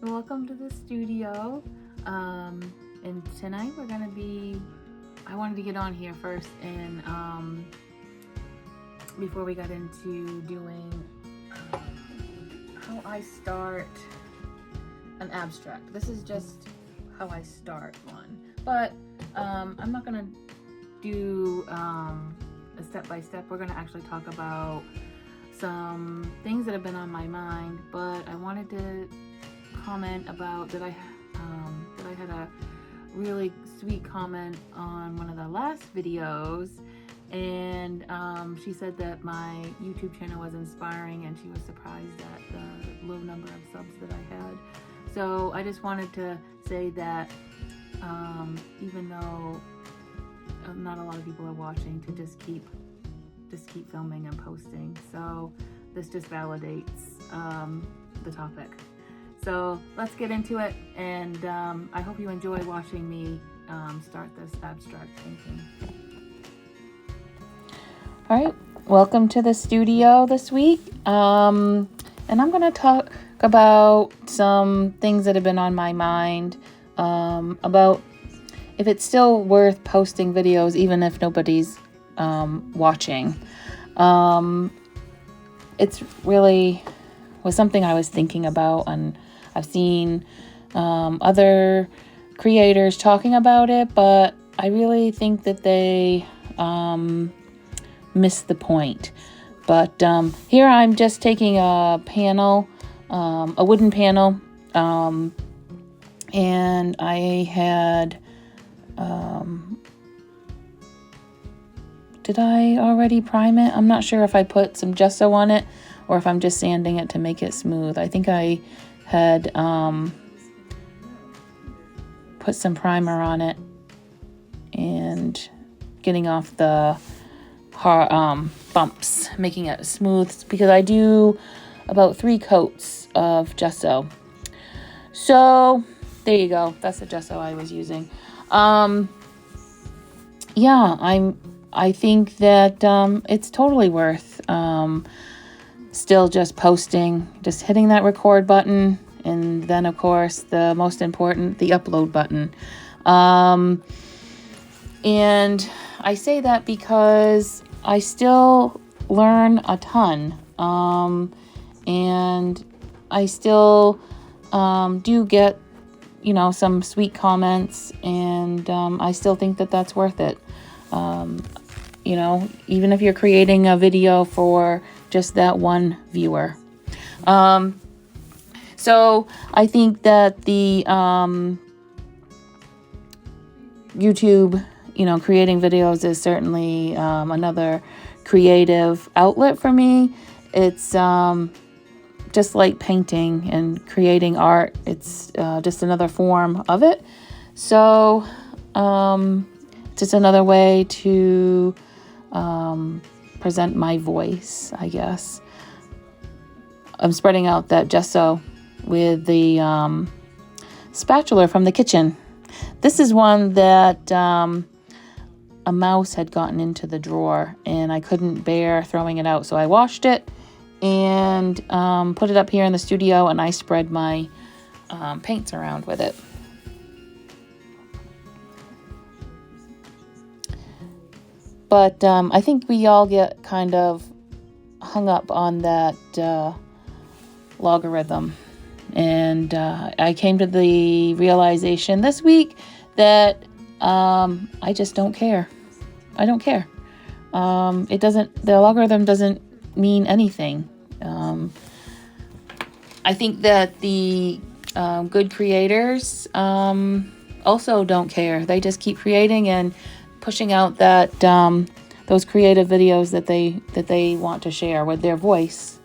Welcome to the studio. And tonight we're gonna be. I wanted to get on here first, and before we got into doing how I start an abstract. This is just how I start one, but I'm not gonna do a step by step. We're gonna actually talk about some things that have been on my mind, but I wanted to comment about that I had a really sweet comment on one of the last videos, and she said that my YouTube channel was inspiring, and she was surprised at the low number of subs that I had. So I just wanted to say that even though not a lot of people are watching, to just keep filming and posting. So this just validates the topic. So let's get into it, and I hope you enjoy watching me start this abstract thinking. All right, welcome to the studio this week, and I'm going to talk about some things that have been on my mind about if it's still worth posting videos even if nobody's watching. It's really was something I was thinking about, and I've seen other creators talking about it, but I really think that they missed the point. But here I'm just taking a panel, a wooden panel, and I had did I already prime it? I'm not sure if I put some gesso on it or if I'm just sanding it to make it smooth. I think I had put some primer on it and getting off the bumps, making it smooth, because I do about 3 coats of gesso. So there you go. That's the gesso I was using. I think that it's totally worth still just posting, just hitting that record button, and then of course the most important, the upload button. And I say that because I still learn a ton, and I still do get some sweet comments, and I still think that that's worth it. Even if you're creating a video for just that one viewer. So I think that the YouTube, creating videos is certainly another creative outlet for me. It's just like painting and creating art. It's just another form of it. So just another way to present my voice, I guess. I'm spreading out that gesso with the spatula from the kitchen. This is one that a mouse had gotten into the drawer, and I couldn't bear throwing it out, so I washed it and put it up here in the studio, and I spread my paints around with it. But I think we all get kind of hung up on that logarithm. And I came to the realization this week that I just don't care. I don't care. The logarithm doesn't mean anything. I think that the good creators also don't care. They just keep creating and pushing out that those creative videos that they want to share with their voice.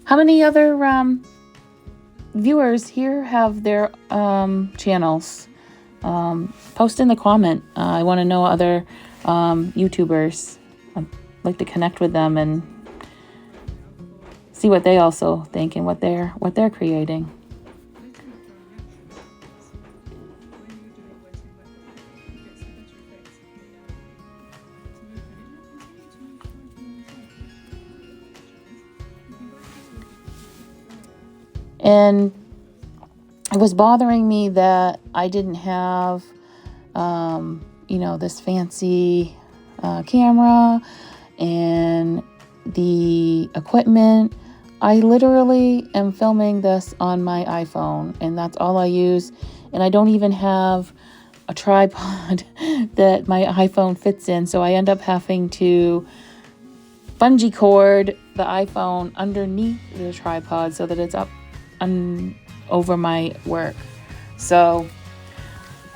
How many other viewers here have their channels? Post in the comment. I want to know other YouTubers. I'd like to connect with them and see what they also think and what they're creating. And it was bothering me that I didn't have, this fancy camera and the equipment. I literally am filming this on my iPhone, and that's all I use. And I don't even have a tripod that my iPhone fits in, so I end up having to bungee cord the iPhone underneath the tripod so that it's up over my work. So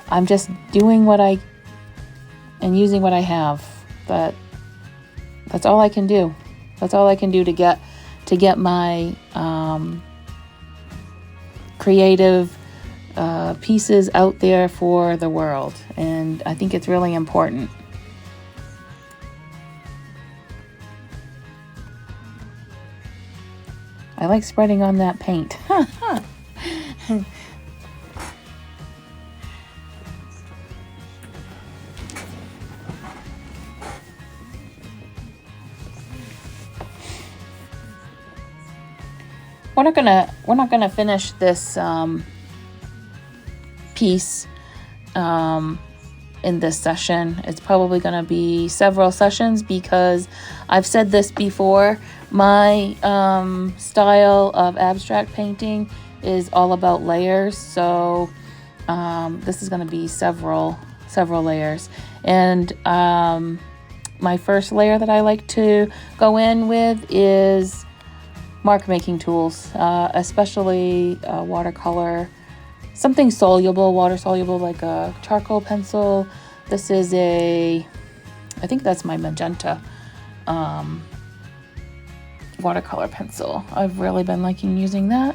I'm just doing and using what I have, but that's all I can do. That's all I can do to get my creative pieces out there for the world. And I think it's really important. I like spreading on that paint. We're not gonna finish this piece in this session. It's probably gonna be several sessions because I've said this before. My style of abstract painting is all about layers, so this is gonna be several layers. And my first layer that I like to go in with is mark making tools, especially watercolor, something water soluble, like a charcoal pencil. This is I think that's my magenta watercolor pencil. I've really been liking using that.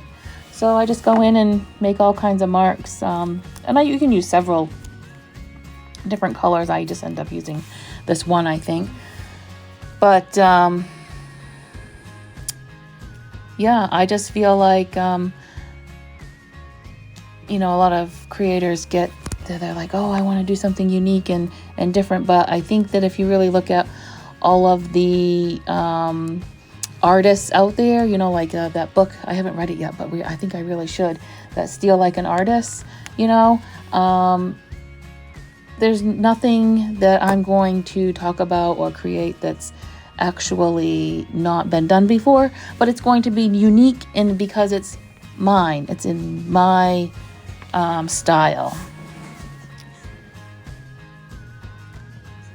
So I just go in and make all kinds of marks. And you can use several different colors. I just end up using this one, I think. But yeah, I just feel like, a lot of creators they're like, oh, I want to do something unique and different. But I think that if you really look at all of the artists out there, like that book, I haven't read it yet, but I think I really should, that Steal Like an Artist, there's nothing that I'm going to talk about or create that's actually not been done before, but it's going to be unique because it's mine. It's in my style.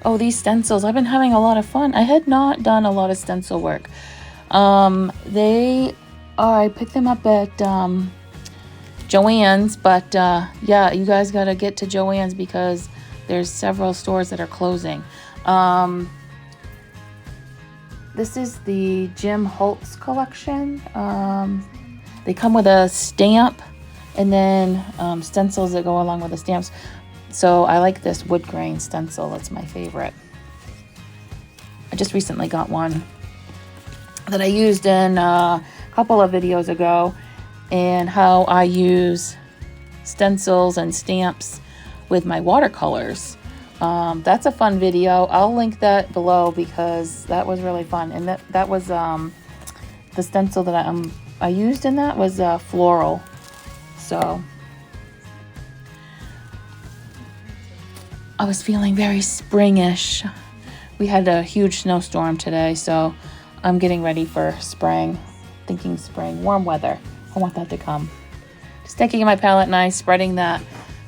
Oh, these stencils, I've been having a lot of fun. I had not done a lot of stencil work. I picked them up at Joann's, but yeah, you guys got to get to Joann's because there's several stores that are closing. This is the Jim Holtz collection. They come with a stamp and then stencils that go along with the stamps. So I like this wood grain stencil. It's my favorite. I just recently got one that I used in a couple of videos ago, and how I use stencils and stamps with my watercolors. That's a fun video. I'll link that below because that was really fun. And that was the stencil that I used in that was floral. So I was feeling very springish. We had a huge snowstorm today, so I'm getting ready for spring. Thinking spring, warm weather. I want that to come. Just taking my palette knife, spreading that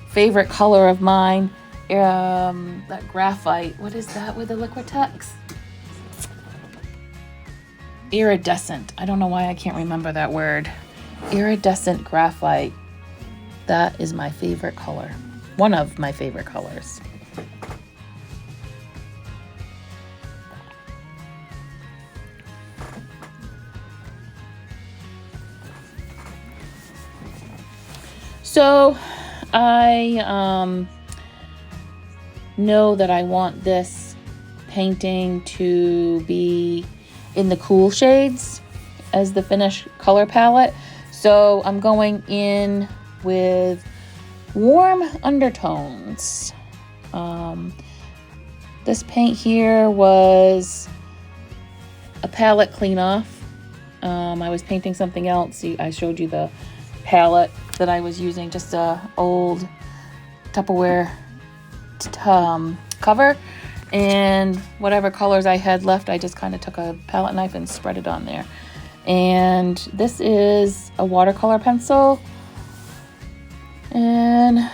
favorite color of mine. That graphite. What is that with the Liquitex? Iridescent. I don't know why I can't remember that word. Iridescent graphite. That is my favorite color. One of my favorite colors. So I know that I want this painting to be in the cool shades as the finished color palette. So I'm going in with warm undertones. This paint here was a palette clean off. I was painting something else. I showed you the palette that I was using, just a old Tupperware cover, and whatever colors I had left, I just kind of took a palette knife and spread it on there. And this is a watercolor pencil, and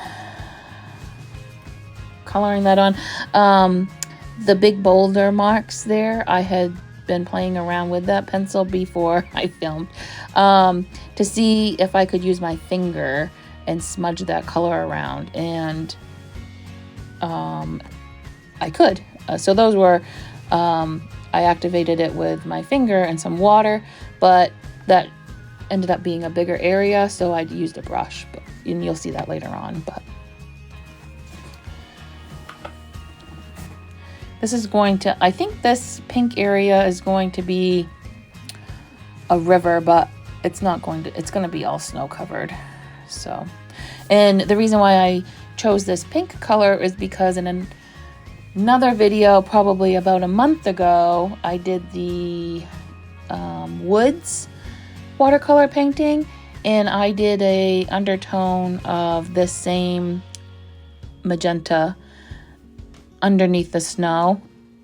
coloring that on. The big boulder marks there, I had been playing around with that pencil before I filmed, to see if I could use my finger and smudge that color around, and I could. So those were, I activated it with my finger and some water, but that ended up being a bigger area, so I used a brush, and you'll see that later on. But this is going to, I think this pink area is going to be a river, but it's not going to, it's going to be all snow covered. So, and the reason why I chose this pink color is because in another video, probably about a month ago, I did the woods watercolor painting, and I did a undertone of this same magenta underneath the snow,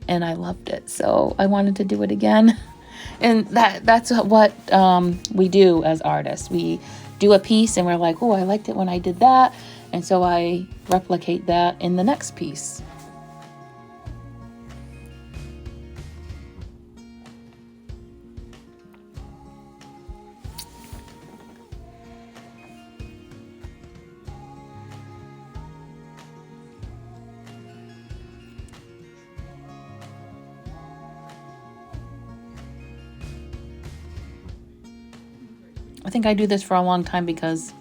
and I loved it, so I wanted to do it again. And that's what we do as artists. We do a piece and we're like, oh, I liked it when I did that, and so I replicate that in the next piece. I think I do this for a long time because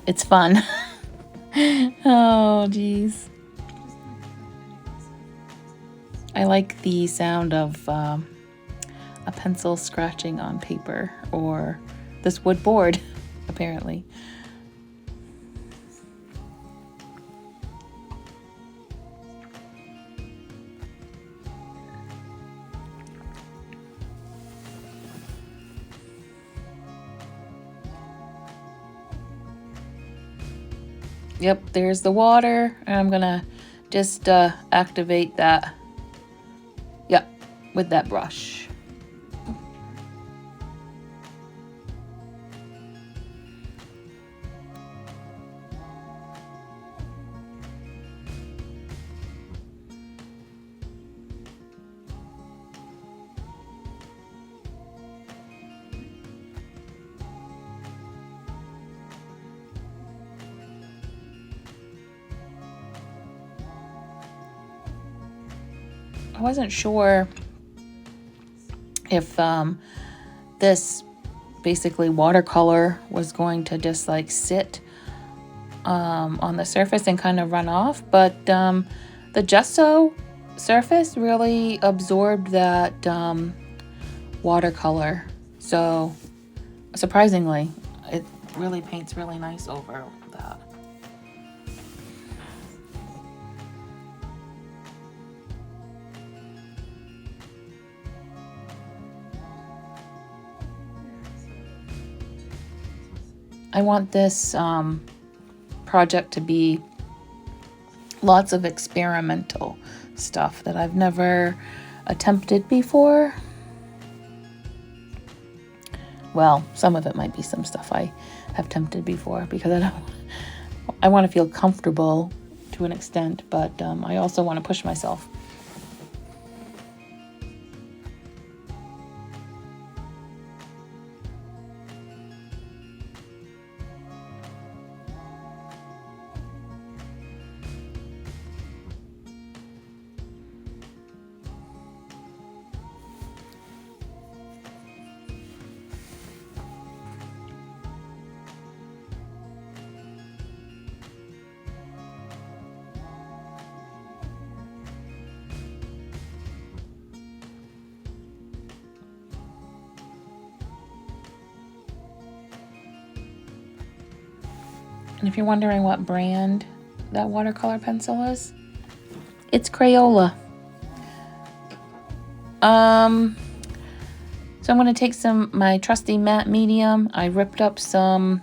it's fun. Oh, geez. I like the sound of a pencil scratching on paper, or this wood board, apparently. Yep, there's the water, and I'm gonna just activate that, yep, with that brush. I wasn't sure if this basically watercolor was going to just like sit on the surface and kind of run off, but the gesso surface really absorbed that watercolor, so surprisingly it really paints really nice over that. I want this project to be lots of experimental stuff that I've never attempted before. Well, some of it might be some stuff I have attempted before, because I want to feel comfortable to an extent, but I also want to push myself. And if you're wondering what brand that watercolor pencil is, it's Crayola. So I'm going to take my trusty matte medium. I ripped up some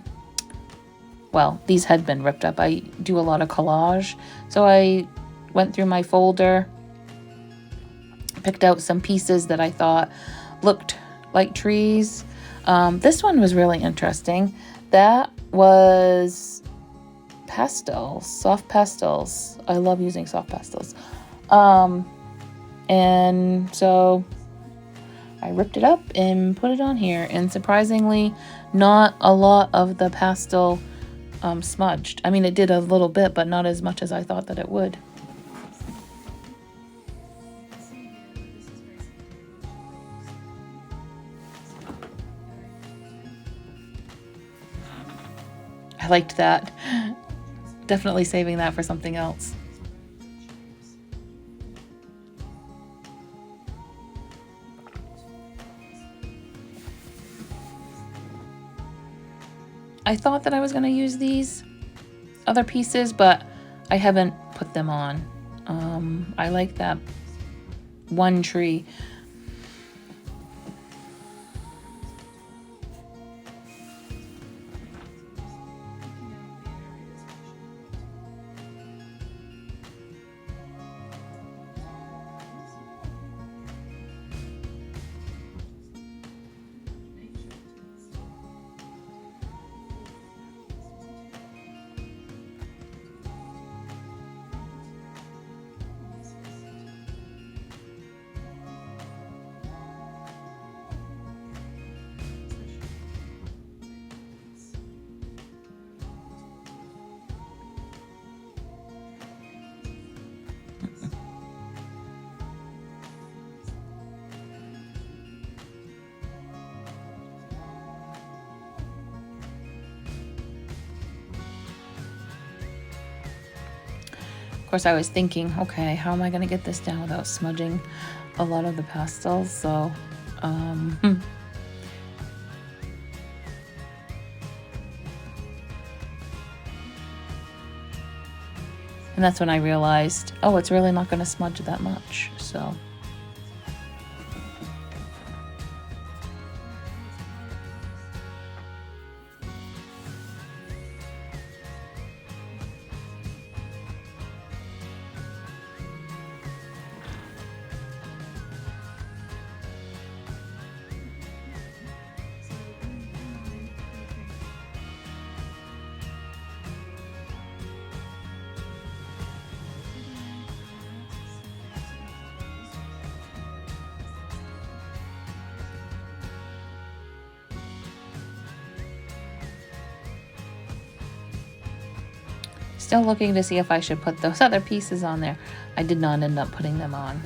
well, these had been ripped up. I do a lot of collage. So I went through my folder, picked out some pieces that I thought looked like trees. This one was really interesting. That was pastels, soft pastels. I love using soft pastels. And so I ripped it up and put it on here, and surprisingly not a lot of the pastel smudged. I mean, it did a little bit, but not as much as I thought that it would. I liked that. Definitely saving that for something else. I thought that I was going to use these other pieces, but I haven't put them on. I like that one tree. Of course, I was thinking, okay, how am I going to get this down without smudging a lot of the pastels? So, and that's when I realized, oh, it's really not going to smudge that much. So. Still looking to see if I should put those other pieces on there. I did not end up putting them on.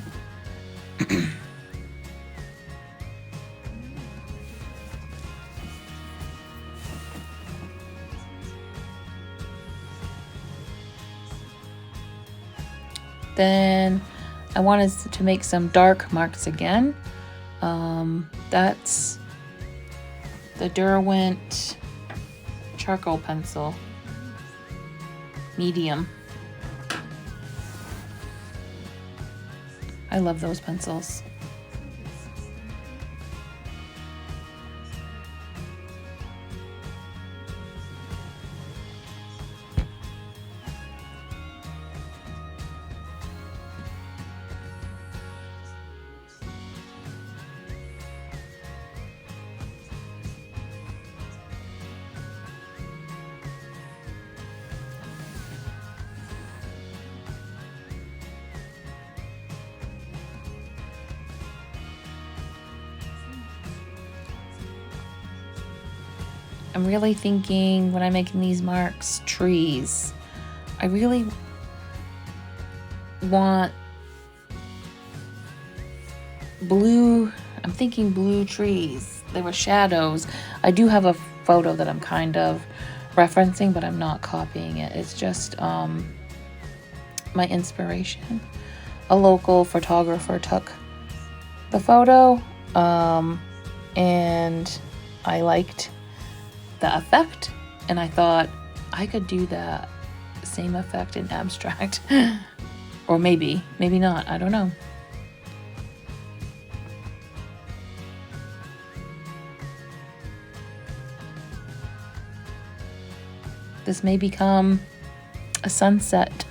Then I wanted to make some dark marks again. That's the Derwent charcoal pencil. Medium. I love those pencils. I'm really thinking when I'm making these marks, trees. I really want blue. I'm thinking blue trees. They were shadows. I do have a photo that I'm kind of referencing, but I'm not copying it. It's just my inspiration. A local photographer took the photo, and I liked the effect, and I thought I could do that same effect in abstract. Or maybe not, I don't know. This may become a sunset.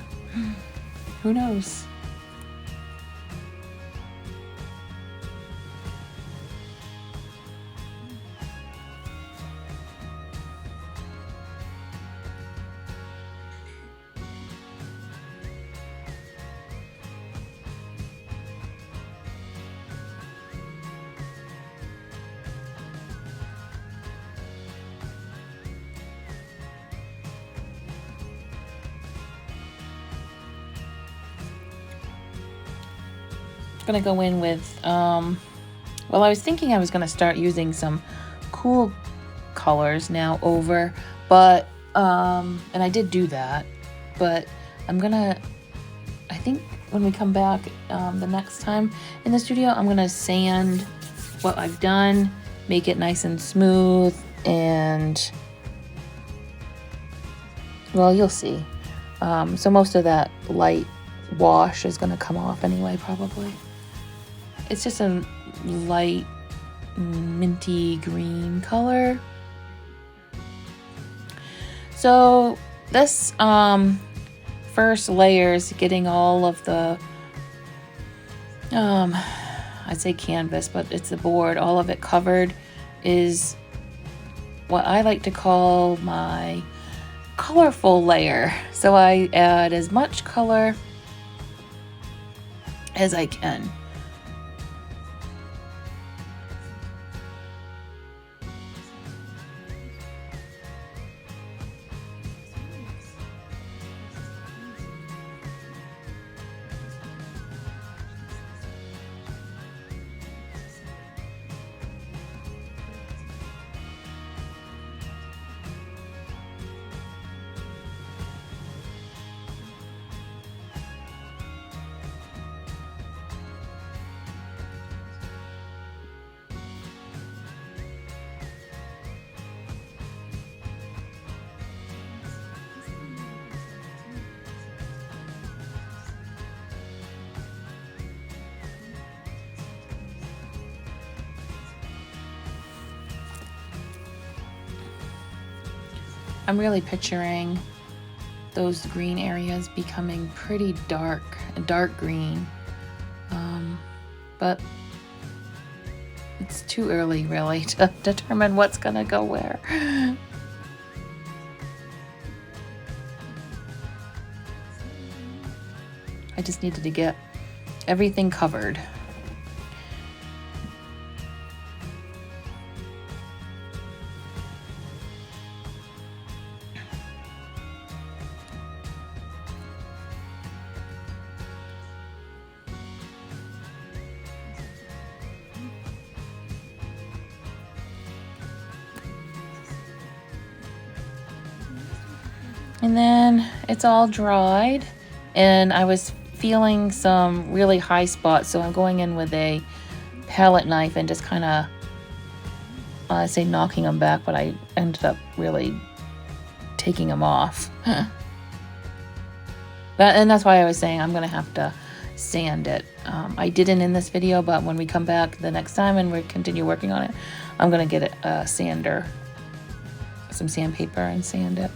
Who knows? Gonna go in with well, I was thinking I was gonna start using some cool colors now over, but and I did do that, but I think when we come back the next time in the studio, I'm gonna sand what I've done, make it nice and smooth, and well, you'll see. So most of that light wash is gonna come off anyway, probably. It's just a light minty green color. So this first layer is getting all of the I'd say canvas, but it's the board, all of it covered, is what I like to call my colorful layer. So I add as much color as I can. I'm really picturing those green areas becoming pretty dark green, but it's too early really to determine what's gonna go where. I just needed to get everything covered. And then it's all dried, and I was feeling some really high spots, so I'm going in with a palette knife and just kind of, I say knocking them back, but I ended up really taking them off. And that's why I was saying I'm gonna have to sand it. I didn't in this video, but when we come back the next time and we continue working on it, I'm gonna get a sander, some sandpaper, and sand it.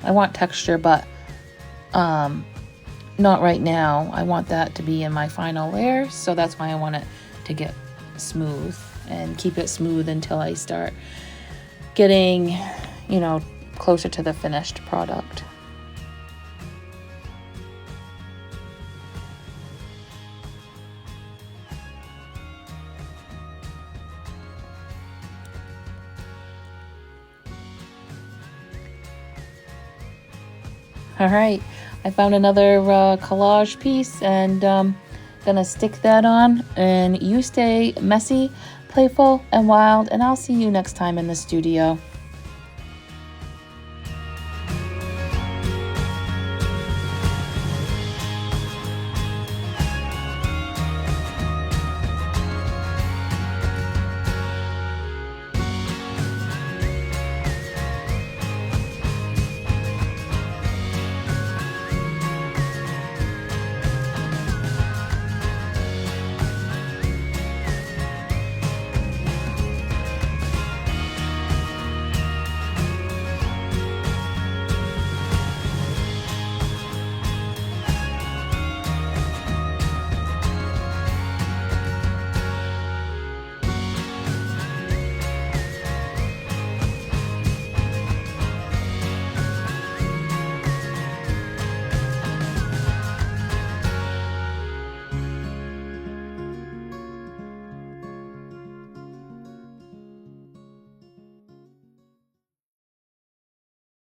I want texture, but not right now. I want that to be in my final layer, so that's why I want it to get smooth and keep it smooth until I start getting, you know, closer to the finished product. All right, I found another collage piece, and gonna stick that on. And you stay messy, playful, and wild, and I'll see you next time in the studio.